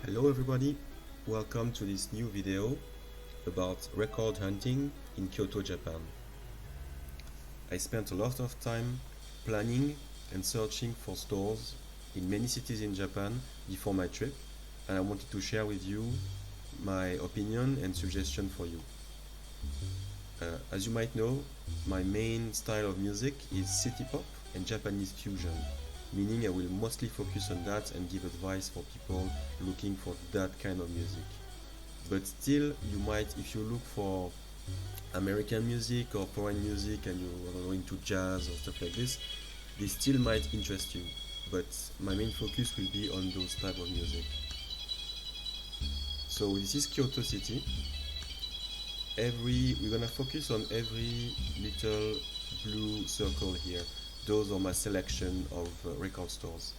Hello everybody, welcome to this new video about record hunting in Kyoto, Japan. I spent a lot of time planning and searching for stores in many cities in Japan before my trip, and I wanted to share with you my opinion and suggestion for you. As you might know, my main style of music is city pop and Japanese fusion, meaning I will mostly focus on that and give advice for people looking for that kind of music. But still, you might, if you look for American music or foreign music and you are into jazz or stuff like this still might interest you. But my main focus will be on those type of music. So this is Kyoto City. We're gonna focus on every little blue circle here. Those are my selection of record stores.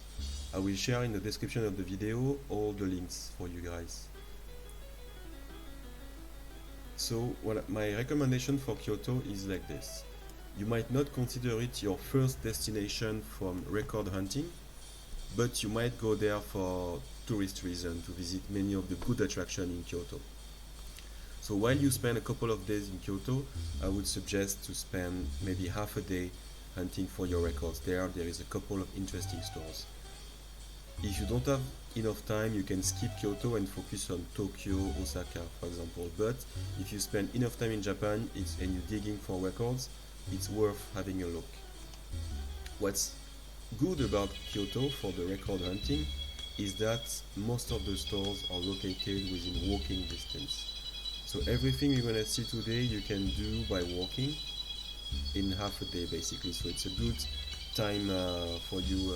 I will share in the description of the video all the links for you guys. So my recommendation for Kyoto is like this. You might not consider it your first destination from record hunting, but you might go there for tourist reason to visit many of the good attractions in Kyoto. So while you spend a couple of days in Kyoto, I would suggest to spend maybe half a day hunting for your records. There is a couple of interesting stores. If you don't have enough time, you can skip Kyoto and focus on Tokyo, Osaka, for example. But if you spend enough time in Japan and you're digging for records, it's worth having a look. What's good about Kyoto for the record hunting is that most of the stores are located within walking distance. So everything you're gonna see today you can do by walking in half a day basically. So it's a good time for you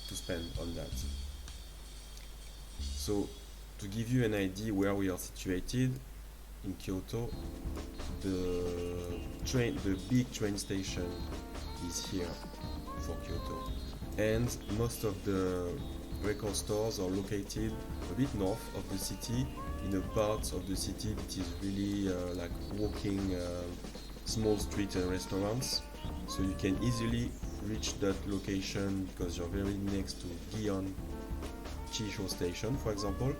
to spend on that. So to give you an idea where we are situated in Kyoto, the big train station is here for Kyoto, and most of the record stores are located a bit north of the city, in a part of the city that is really like walking small streets and restaurants. So you can easily reach that location because you're very next to Gion Chisho station, for example,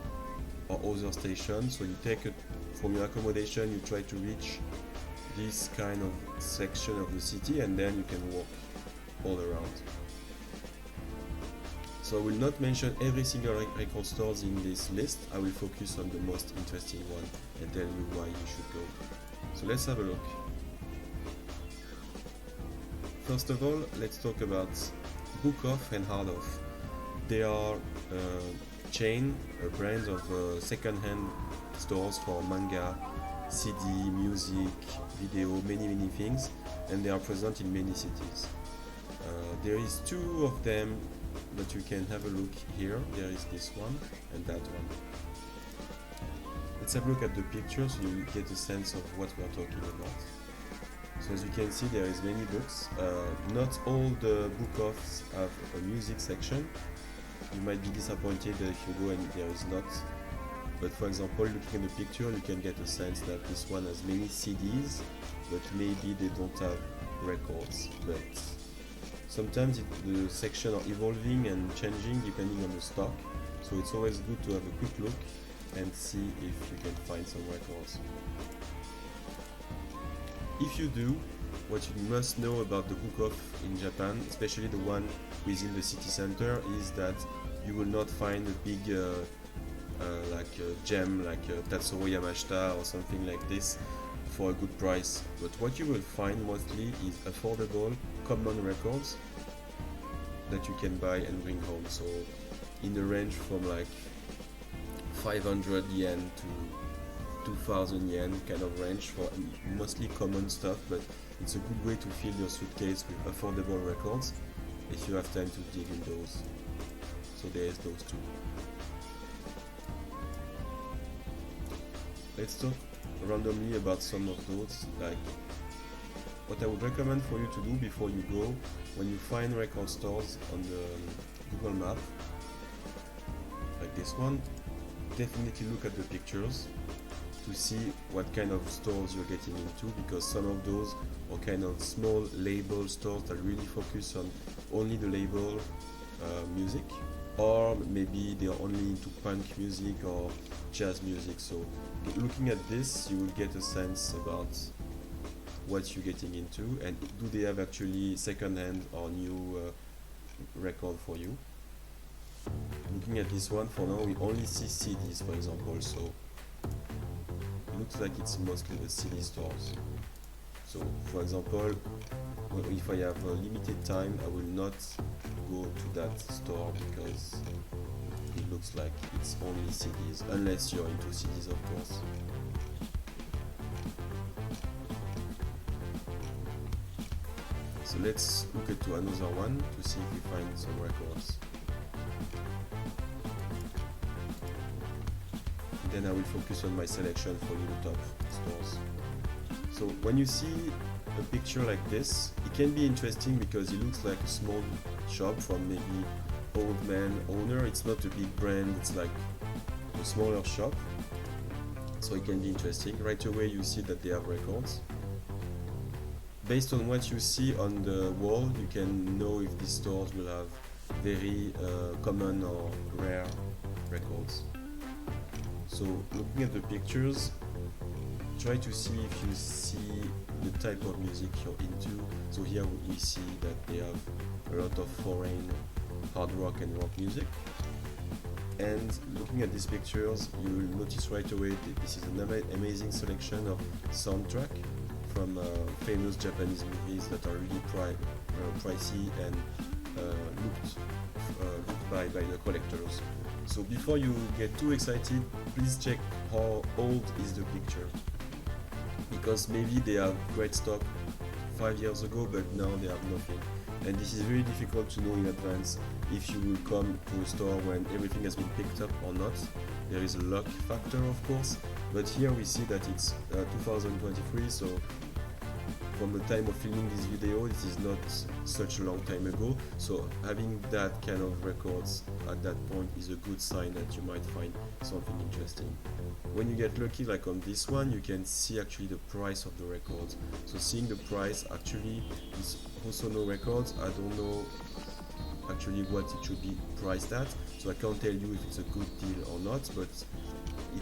or other stations. So you take it from your accommodation, you try to reach this kind of section of the city, and then you can walk all around. So I will not mention every single record stores in this list. I will focus on the most interesting one and tell you why you should go. So let's have a look. First of all, let's talk about Book Off and Hard Off. They are brands of second-hand stores for manga, CD, music, video, many things, and they are present in many cities. There is two of them that you can have a look here. There is this one and that one. Let's have a look at the picture so you get a sense of what we are talking about. So as you can see, there is many books. Not all the book offs have a music section. You might be disappointed if you go and there is not. But for example, looking at the picture, you can get a sense that this one has many CDs, but maybe they don't have records. But sometimes the sections are evolving and changing depending on the stock. So it's always good to have a quick look and see if you can find some records. If you do, what you must know about the book off in Japan, especially the one within the city center, is that you will not find a big gem like Tatsuro Yamashita or something like this for a good price. But what you will find mostly is affordable common records that you can buy and bring home. So in the range from like 500 yen to 2000 yen kind of range for mostly common stuff, but it's a good way to fill your suitcase with affordable records if you have time to dig in those. So there's those two. Let's talk randomly about some of those. Like what I would recommend for you to do before you go, when you find record stores on the Google map, like this one, definitely look at the pictures to see what kind of stores you're getting into, because some of those are kind of small label stores that really focus on only the label music, or maybe they are only into punk music or jazz music. So looking at this, you will get a sense about what you're getting into, and do they have actually second-hand or new record for you. Looking at this one, for now we only see CDs, for example, so it looks like it's mostly the CD stores. So for example, if I have a limited time, I will not go to that store because it looks like it's only CDs, unless you're into CDs, of course. So let's look at another one to see if we find some records. Then I will focus on my selection for the top stores. So when you see a picture like this, it can be interesting because it looks like a small shop from maybe old man owner. It's not a big brand, it's like a smaller shop. So it can be interesting. Right away you see that they have records. Based on what you see on the wall, you can know if these stores will have very common or rare records. So looking at the pictures, try to see if you see the type of music you're into. So here we see that they have a lot of foreign hard rock and rock music. And looking at these pictures, you will notice right away that this is an amazing selection of soundtrack from famous Japanese movies that are really pricey and looked by the collectors. So before you get too excited, please check how old is the picture, because maybe they have great stock 5 years ago, but now they have nothing. And this is very difficult to know in advance if you will come to a store when everything has been picked up or not. There is a luck factor, of course, but here we see that it's 2023, so from the time of filming this video, this is not such a long time ago, so having that kind of records at that point is a good sign that you might find something interesting. When you get lucky, like on this one, you can see actually the price of the records. So seeing the price actually is also no records. I don't know actually what it should be priced at, so I can't tell you if it's a good deal or not, but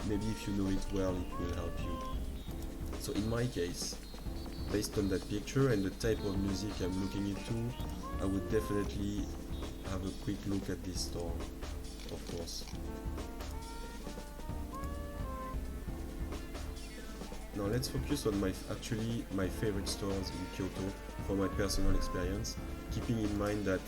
maybe if you know it well, it will help you. So in my case, based on that picture and the type of music I'm looking into, I would definitely have a quick look at this store, of course. Now let's focus on my favorite stores in Kyoto from my personal experience, keeping in mind that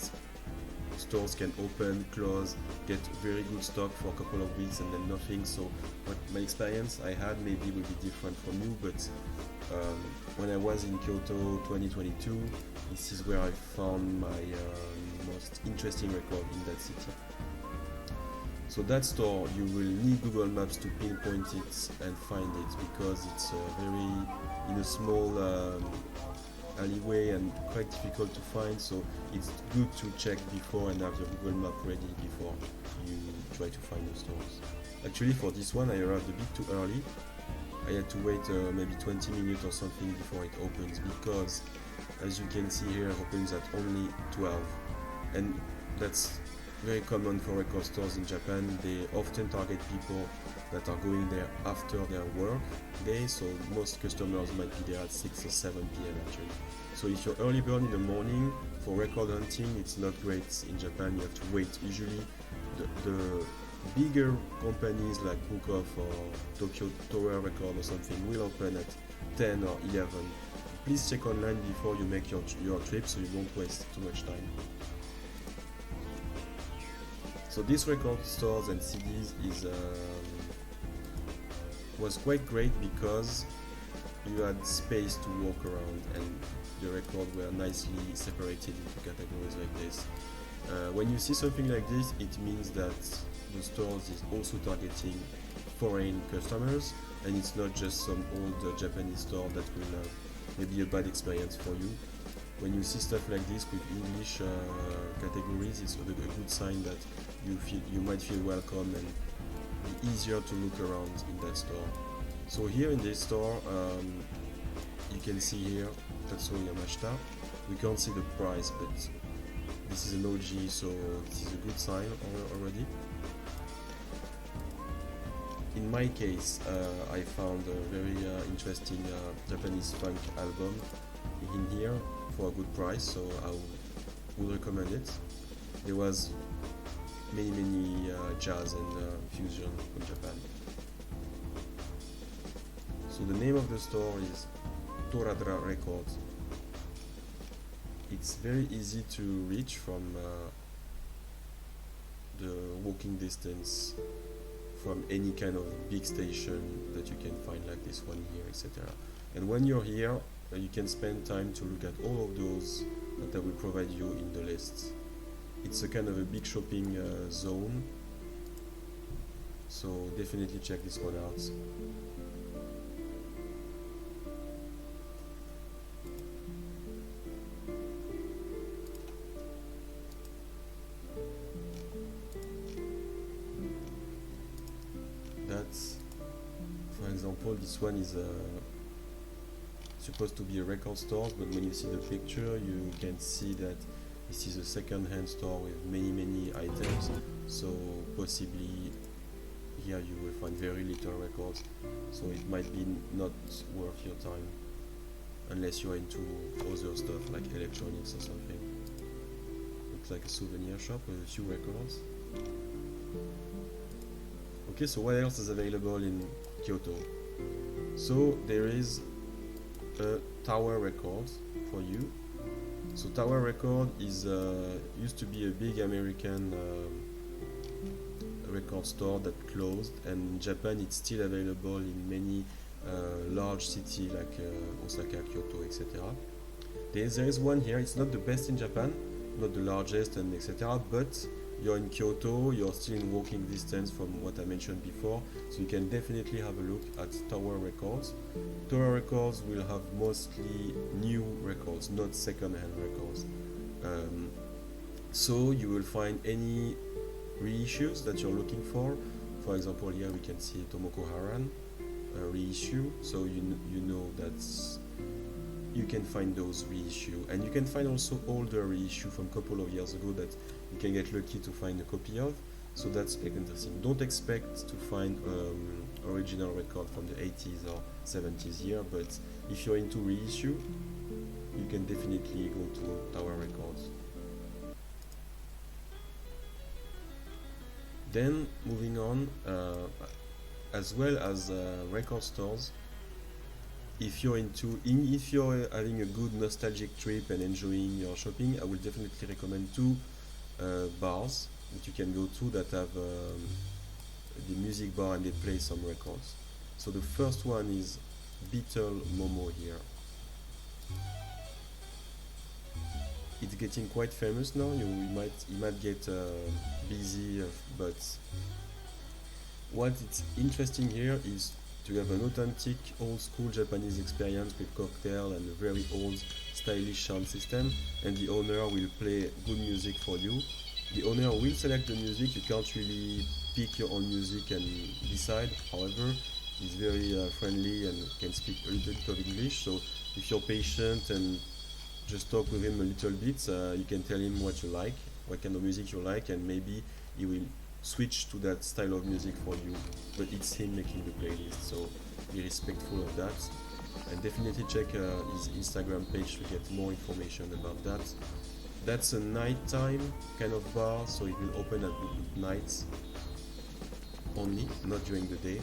stores can open, close, get very good stock for a couple of weeks and then nothing. So what my experience I had maybe will be different from you, but when I was in Kyoto 2022, this is where I found my most interesting record in that city. So that store, you will need Google Maps to pinpoint it and find it, because it's very in a small alleyway and quite difficult to find, so it's good to check before and have your Google Map ready before you try to find the stores. Actually for this one I arrived a bit too early. I had to wait maybe 20 minutes or something before it opens, because as you can see here, it opens at only 12, and that's very common for record stores in Japan. They often target people that are going there after their work day, so most customers might be there at 6 or 7 p.m. actually. So if you're early bird in the morning for record hunting, it's not great in Japan. You have to wait. Usually the bigger companies like Book Off or Toradra Record or something will open at 10 or 11. Please check online before you make your trip so you won't waste too much time. So these record stores and CDs was quite great because you had space to walk around and the records were nicely separated into categories like this. When you see something like this, it means that the stores is also targeting foreign customers, and it's not just some old Japanese store that will have maybe a bad experience for you. When you see stuff like this with English categories, it's a good sign that you might feel welcome and be easier to look around in that store. So here in this store, you can see here Tatsuo Yamashita. We can't see the price, but This is an OG, so this is a good sign already. In my case, I found a very interesting Japanese funk album in here for a good price, so I would recommend it. There was many jazz and fusion from Japan. So the name of the store is Toradra Record. It's very easy to reach from the walking distance from any kind of big station that you can find, like this one here, etc. And when you're here, you can spend time to look at all of those that I will provide you in the list. It's a kind of a big shopping zone, so definitely check this one out. That's, for example, this one is supposed to be a record store, but when you see the picture you can see that this is a second-hand store with many items, so possibly here you will find very little records, so it might be not worth your time unless you're into other stuff like electronics or something. Looks like a souvenir shop with a few records. Okay, so what else is available in Kyoto? So there is a Tower Record for you. So Tower Record is used to be a big American record store that closed, and in Japan it's still available in many large cities like Osaka, Kyoto, etc. There is one here. It's not the best in Japan, not the largest and etc. But you're in Kyoto, you're still in walking distance from what I mentioned before, so you can definitely have a look at Tower Records. Tower Records will have mostly new records, not second-hand records. So you will find any reissues that you're looking for. For example, here we can see Tomoko Haran reissue, so you know that you can find those reissue, and you can find also older reissue from a couple of years ago that you can get lucky to find a copy of, so that's interesting. Don't expect to find original record from the 80s or 70s here, but if you're into reissue, you can definitely go to Tower Records. Then moving on, as well as record stores, if you're having a good nostalgic trip and enjoying your shopping, I will definitely recommend two bars that you can go to that have the music bar and they play some records. So the first one is Beatle Momo here. It's getting quite famous now. You might get busy, but what is interesting here is to have an authentic old school Japanese experience with cocktail and a very old stylish sound system, and the owner will play good music for you. The owner will select the music, you can't really pick your own music and decide. However, he's very friendly and can speak a little bit of English, so if you're patient and just talk with him a little bit, you can tell him what you like, what kind of music you like, and maybe he will switch to that style of music for you, but it's him making the playlist, so be respectful of that, and definitely check his Instagram page to get more information about that. That's a nighttime kind of bar, so it will open at night only, not during the day.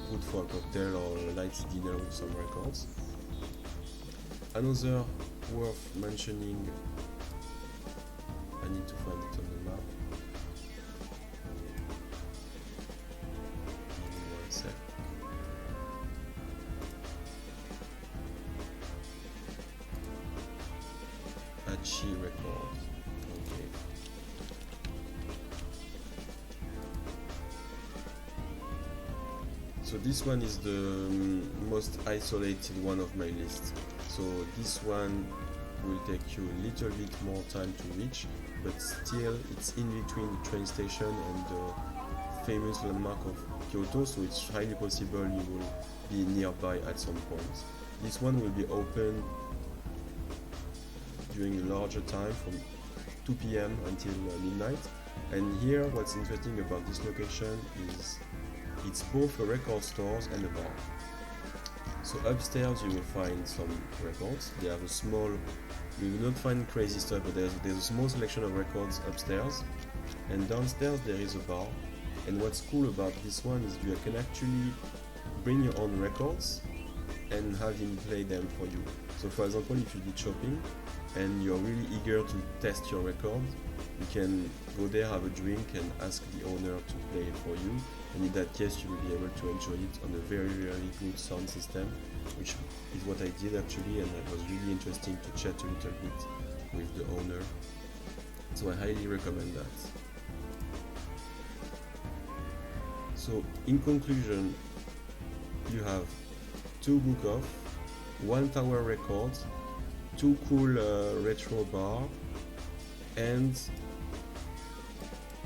Good for a cocktail or a light dinner with some records. Another worth mentioning, I need to find it on the map. Hachi Record. Okay. So this one is the most isolated one of my list. So this one will take you a little bit more time to reach, but still it's in between the train station and the famous landmark of Kyoto, so it's highly possible you will be nearby at some point. This one will be open during a larger time from 2 p.m. until midnight. And here what's interesting about this location is it's both a record stores and a bar. So upstairs you will find some records. They have a small, you will not find crazy stuff, but there's a small selection of records upstairs. And downstairs there is a bar. And what's cool about this one is you can actually bring your own records and have him play them for you. So for example, if you did shopping and you're really eager to test your record, you can go there, have a drink, and ask the owner to play it for you. And in that case, you will be able to enjoy it on a very, very good sound system, which is what I did actually, and it was really interesting to chat a little bit with the owner. So I highly recommend that. So in conclusion, you have 2 book off, 1 tower record, 2 cool retro bar, and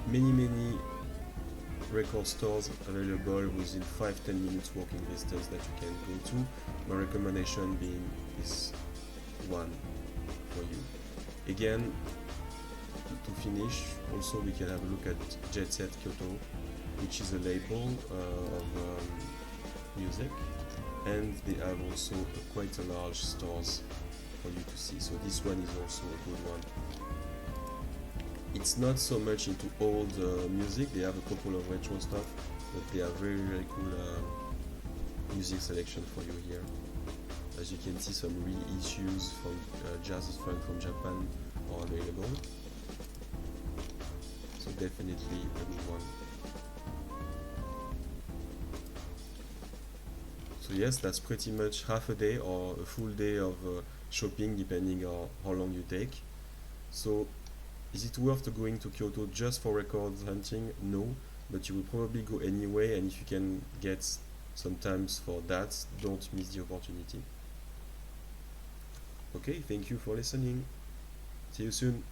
many record stores available within 5-10 minutes walking distance that you can go to. My recommendation being this one for you. Again, to finish, also we can have a look at Jet Set Kyoto, which is a label of music, and they have also quite a large stores for you to see. So this one is also a good one. It's not so much into old music. They have a couple of retro stuff, but they have very cool music selection for you here. As you can see, some reissues from jazz from Japan are available. So definitely a good one. So yes, that's pretty much half a day or a full day of shopping, depending on how long you take. So is it worth going to Kyoto just for records hunting? No, but you will probably go anyway, and if you can get some times for that, don't miss the opportunity. Okay, thank you for listening. See you soon.